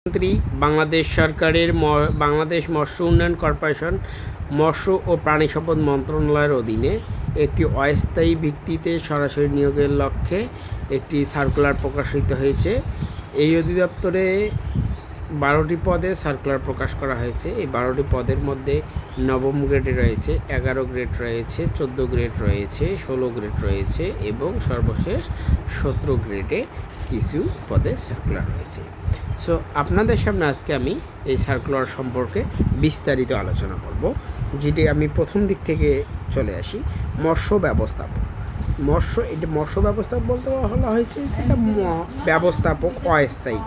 মন্ত্রী বাংলাদেশ সরকারের বাংলাদেশ মৎস্য উন্নয়ন কর্পোরেশন মৎস্য ও প্রাণী সম্পদ মন্ত্রণালয়ের অধীনে একটি অস্থায়ী ভিত্তিতে সরাসরি নিয়োগের লক্ষ্যে একটি সার্কুলার প্রকাশিত হয়েছে। এই অধিদপ্তরে 12টি পদে সার্কুলার প্রকাশ করা হয়েছে। এই 12টি পদের মধ্যে নবম গ্রেডে রয়েছে, 11 গ্রেড রয়েছে, 14 গ্রেড রয়েছে, 16 গ্রেড রয়েছে এবং সর্বশেষ 17 গ্রেডে কিছু পদে সার্কুলার রয়েছে। সো আপনাদের সামনে আজকে আমি এই সার্কুলার সম্পর্কে বিস্তারিত আলোচনা করব, যেটি আমি প্রথম দিক থেকে চলে আসি। মৎস্য ব্যবস্থাপক, মৎস্য ব্যবস্থাপক বলতে বলা হয়েছে যেটা ব্যবস্থাপক অস্থায়ী,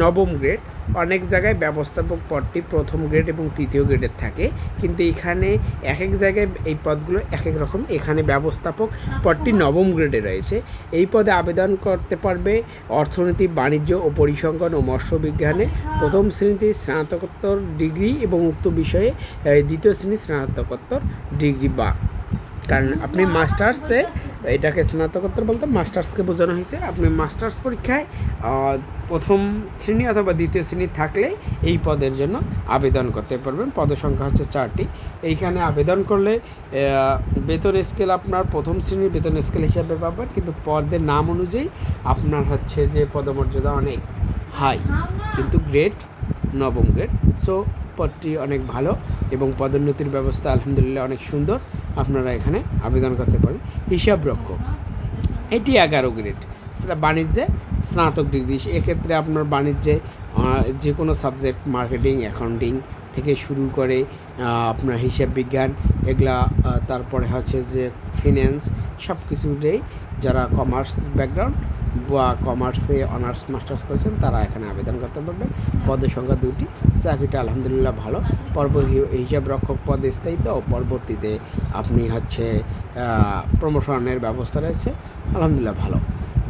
নবম গ্রেড। অনেক জায়গায় ব্যবস্থাপক পদটি প্রথম গ্রেড এবং তৃতীয় গ্রেডের থাকে, কিন্তু এখানে এক এক জায়গায় এই পদগুলো এক এক রকম। এখানে ব্যবস্থাপক পদটি নবম গ্রেডে রয়েছে। এই পদে আবেদন করতে পারবে অর্থনীতি, বাণিজ্য ও পরিসংখ্যান ও মৎস্য বিজ্ঞানে প্রথম শ্রেণীতে স্নাতকোত্তর ডিগ্রি এবং উক্ত বিষয়ে দ্বিতীয় শ্রেণীর স্নাতকোত্তর ডিগ্রি, বা কারণ আপনি মাস্টার্সে, এটাকে স্নাতকোত্তর বলতে মাস্টার্সকে বোঝানো হয়েছে। আপনি মাস্টার্স পরীক্ষায় প্রথম শ্রেণী অথবা দ্বিতীয় শ্রেণী থাকলে এই পদের জন্য আবেদন করতে পারবেন। পদের সংখ্যা হচ্ছে 4টি। এইখানে আবেদন করলে বেতন স্কেল আপনার প্রথম শ্রেণীর বেতন স্কেল হিসাবে পাবেন, কিন্তু পদের নাম অনুযায়ী আপনার হচ্ছে যে পদমর্যাদা অনেক হাই, কিন্তু গ্রেড নবম গ্রেড। সো পদটি অনেক ভালো এবং পদোন্নতির ব্যবস্থা আলহামদুলিল্লাহ অনেক সুন্দর। আপনারা এখানে আবেদন করতে পারেন। হিসাবরক্ষক, এটি 11 গ্রেড, বাণিজ্যে স্নাতক ডিগ্রি। এক্ষেত্রে আপনার বাণিজ্যে যে কোনো সাবজেক্ট, মার্কেটিং, অ্যাকাউন্টিং থেকে শুরু করে আপনার হিসাব বিজ্ঞান এগুলা, তারপরে হচ্ছে যে ফিন্যান্স, সব কিছুতেই যারা কমার্স ব্যাকগ্রাউন্ড বা কমার্সে অনার্স মাস্টার্স করেছেন তারা এখানে আবেদন করতে পারবেন। পদের সংখ্যা 2টি। চাকরিটা আলহামদুলিল্লাহ ভালো। হিসাব রক্ষক পদে স্থায়িত্ব ও পরবর্তীতে আপনি হচ্ছে প্রমোশনের ব্যবস্থা রয়েছে, আলহামদুলিল্লাহ ভালো।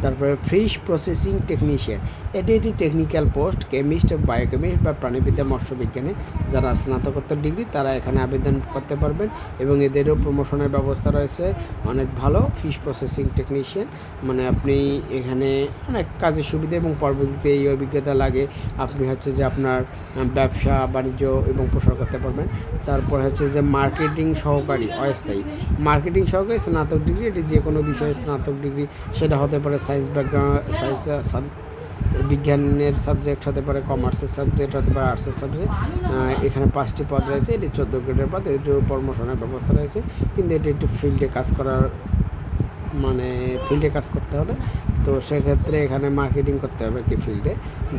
তারপরে ফিশ প্রসেসিং টেকনিশিয়ান, এটি একটি টেকনিক্যাল পোস্ট। কেমিস্ট, বায়োকেমিস্ট বা প্রাণীবিদ্যা, মৎস্য বিজ্ঞানে যারা স্নাতকোত্তর ডিগ্রি তারা এখানে আবেদন করতে পারবেন এবং এদেরও প্রমোশনের ব্যবস্থা রয়েছে অনেক ভালো। ফিশ প্রসেসিং টেকনিশিয়ান মানে আপনি এখানে অনেক কাজের সুবিধা এবং পরবর্তীতে এই অভিজ্ঞতা লাগে আপনি হচ্ছে যে আপনার ব্যবসা বাণিজ্য এবং প্রসার করতে পারবেন। তারপর হচ্ছে যে মার্কেটিং সহকারী অস্থায়ী, মার্কেটিং সহকারী স্নাতক ডিগ্রি, এটি যে কোনো বিষয়ে স্নাতক ডিগ্রি, সেটা হতে পারে সায়েন্স ব্যাকগ্রাউন্ড, বিজ্ঞানের সাবজেক্ট হতে পারে, কমার্সের সাবজেক্ট হতে পারে, আর্টসের সাবজেক্ট। এখানে 5টি পদ রয়েছে। এটি 14 গ্রেডের পদ। এটির প্রমোশনের ব্যবস্থা রয়েছে, কিন্তু এটি একটু ফিল্ডে কাজ করার ফিল্ডে কাজ করতে হবে। তো সেক্ষেত্রে এখানে মার্কেটিং করতে হবে কি ফিল্ডে।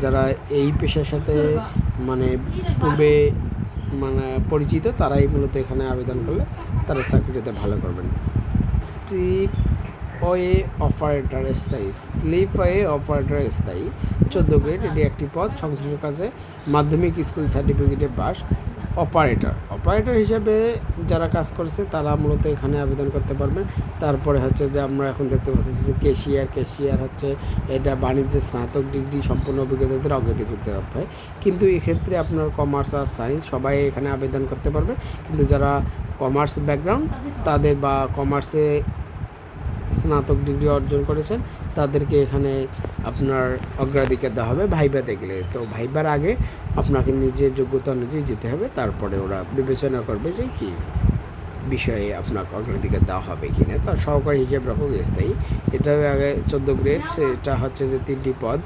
যারা এই পেশার সাথে পূর্বে পরিচিত তারাই মূলত এখানে আবেদন করলে তারা চাকরিতে ভালো করবেন। স্লিপওয়ে অপারেটর স্থায়ী 14 গ্রেড। এটি একটি পদ। সংশ্লিষ্ট কাজে মাধ্যমিক স্কুল সার্টিফিকেটে পাস। অপারেটর হিসাবে যারা কাজ করছে তারা মূলত এখানে আবেদন করতে পারবেন। তারপরে হচ্ছে যে আমরা এখন দেখতে পাচ্ছি যে ক্যাশিয়ার হচ্ছে এটা বাণিজ্যে স্নাতক ডিগ্রি সম্পূর্ণ অভিজ্ঞতাদের অগ্রাধিকার হয়, কিন্তু এক্ষেত্রে আপনার কমার্স আর সায়েন্স সবাই এখানে আবেদন করতে পারবে। কিন্তু যারা কমার্স ব্যাকগ্রাউন্ড তাদের বা কমার্সে স্নাতক ডিগ্রি অর্জন করেছেন তাদেরকে এখানে আপনার অগ্রাধিকার দেওয়া হবে ভাইভাতে গেলে। তো ভাইবার আগে আপনাকে নিজের যোগ্যতা অনুযায়ী যেতে হবে, তারপরে ওরা বিবেচনা করবে যে কী বিষয়ে আপনাকে অগ্রাধিকার দেওয়া হবে কিনা। তার সহকারী হিসাব রক্ষক স্থায়ী, এটা আগে 14 গ্রেড। এটা হচ্ছে যে 3টি পদ।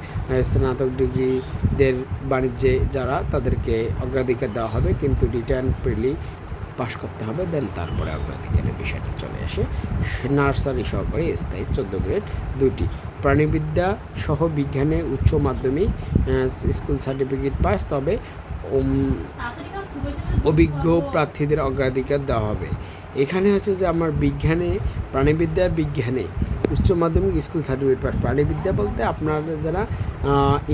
স্নাতক ডিগ্রিদের বাণিজ্যে যারা তাদেরকে অগ্রাধিকার দেওয়া হবে, কিন্তু রিটার্ন প্রিলি পাশ করতে হবে, দেন তারপরে অগ্রাধিকারের বিষয়টা চলে আসে। নার্সারি সহকারী স্থায়ী 14 গ্রেড 2টি। প্রাণীবিদ্যা সহ বিজ্ঞানে উচ্চ মাধ্যমিক স্কুল সার্টিফিকেট পাস, তবে অভিজ্ঞ প্রার্থীদের অগ্রাধিকার দেওয়া হবে। এখানে হচ্ছে যে আমার বিজ্ঞানে উচ্চ মাধ্যমিক স্কুল সার্টিফিকেট পাস। প্রাণীবিদ্যা বলতে আপনারা যারা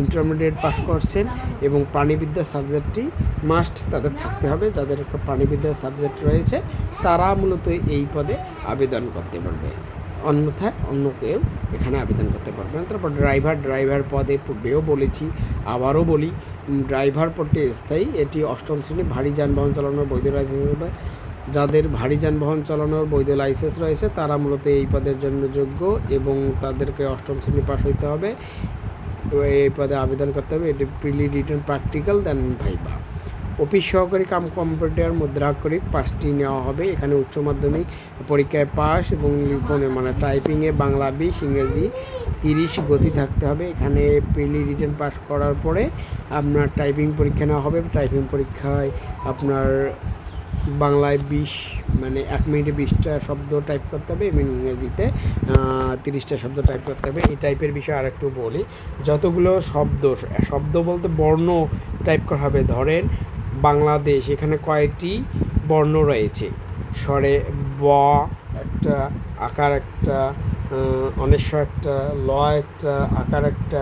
ইন্টারমিডিয়েট পাস করছেন এবং প্রাণীবিদ্যা সাবজেক্টটি মাস্ট তাদের থাকতে হবে। যাদের একটা প্রাণীবিদ্যা সাবজেক্ট রয়েছে তারা মূলত এই পদে আবেদন করতে পারবে, অন্যথায় অন্য কেউ এখানে আবেদন করতে পারবেন। তারপর ড্রাইভার পদে পূর্বেও বলেছি, আবারও বলি, ড্রাইভার পদটি স্থায়ী। এটি 8ম শ্রেণী। ভারী যানবাহন চালানোর বৈধ লাইসেন্স হবে। যাদের ভারী যানবাহন চালানোর বৈধ লাইসেন্স রয়েছে তারা মূলত এই পদের জন্য যোগ্য এবং তাদেরকে 8ম শ্রেণী পাস হইতে হবে। এই পদে আবেদন করতে হবে। এটি প্রিলি রিটেন প্র্যাকটিক্যাল দেন ভাইবা। অফিস সহকারী কাম কম্পিউটার মুদ্রাক্ষরিক 5টি নেওয়া হবে। এখানে উচ্চ মাধ্যমিক পরীক্ষায় পাস এবং লিখনে মানে টাইপিংয়ে বাংলা 20, ইংরেজি 30 গতি থাকতে হবে। এখানে প্রিলি রিটেন পাস করার পরে আপনার টাইপিং পরীক্ষা নেওয়া হবে। টাইপিং পরীক্ষায় আপনার বাংলায় 20 মানে 1 মিনিটে 20টা শব্দ টাইপ করতে হবে এবং ইংরেজিতে 30টা শব্দ টাইপ করতে হবে। এই টাইপের বিষয় আরেকটু বলি, যতগুলো শব্দ বলতে বর্ণ টাইপ করা হবে। ধরেন বাংলাদেশ, এখানে কয়েকটি বর্ণ রয়েছে, স্বরে ব একটা, আকার একটা, অনেস্ব একটা, ল একটা, আকার একটা,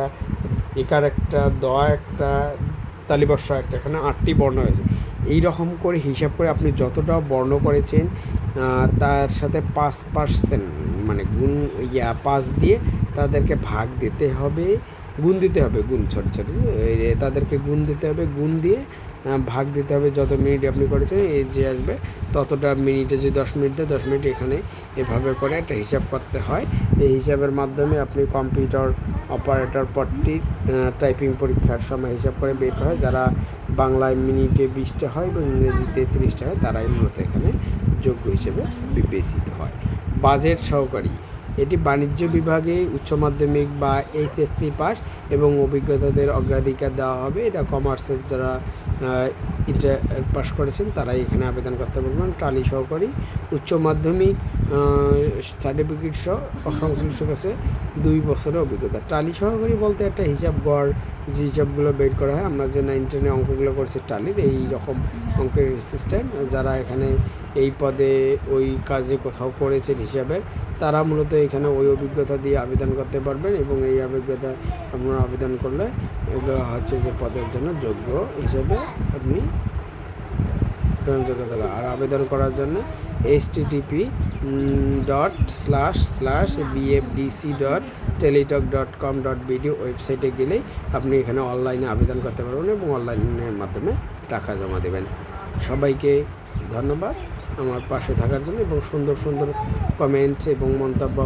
একার একটা, দ একটা, তালিবর্ষ একটা, এখানে 8টি বর্ণ রয়েছে। এই রকম করে হিসাব করে আপনি যতটা বর্ণ করেছেন তার সাথে 5% মানে গুণ 5 দিয়ে তাদেরকে ভাগ দিতে হবে, গুণ দিতে হবে, ছোটো তাদেরকে গুণ দিতে হবে, গুণ দিয়ে ভাগ দিতে হবে। যত মিনিট আপনি করেছেন এই যে আসবে ততটা মিনিটে, যদি 10 মিনিট দেয় 10 মিনিট এখানে এভাবে করে একটা হিসাব করতে হয়। এই হিসাবের মাধ্যমে আপনি কম্পিউটার অপারেটর পদটি টাইপিং পরীক্ষার সময় হিসাব করে বের করা হয়। যারা বাংলায় মিনিটে 20টা হয় এবং ইংরেজিতে 30টা হয় তারাই মূলত এখানে যোগ্য হিসেবে বিবেচিত হয়। বাজেট সহকারী, এটি বাণিজ্য বিভাগে উচ্চ মাধ্যমিক বা এইচএসসি পাস এবং অভিজ্ঞতাদের অগ্রাধিকার দেওয়া হবে। এটা কমার্সের যারা ইন্টার পাস করেছেন তারাই এখানে আবেদন করতে পারবেন। টালি সহকারী উচ্চ মাধ্যমিক সার্টিফিকেট সহ সংশ্লিষ্ট কাছে 2 বছরের অভিজ্ঞতা। টালি সহকারী বলতে একটা হিসাব গড় যে হিসাবগুলো বের করা হয়, আমরা যে 9, 10 অঙ্কগুলো করছি টালির এই রকম অঙ্কের সিস্টেম, যারা এখানে এই পদে ওই কাজে কোথাও করেছেন হিসাবের, তারা মূলত এখানে ওই অভিজ্ঞতা দিয়ে আবেদন করতে পারবেন এবং এই অভিজ্ঞতা আপনারা আবেদন করলে এগুলো হচ্ছে যে পদের জন্য যোগ্য হিসেবে আপনি গ্রহণযোগ্যতা। আর আবেদন করার জন্য http://bfdc.teletalk.com.bd ওয়েবসাইটে গেলেই আপনি এখানে অনলাইনে আবেদন করতে পারবেন এবং অনলাইনের মাধ্যমে টাকা জমা দেবেন। সবাইকে ধন্যবাদ আমার পাশে থাকার জন্য এবং সুন্দর সুন্দর কমেন্টস এবং মন্তব্য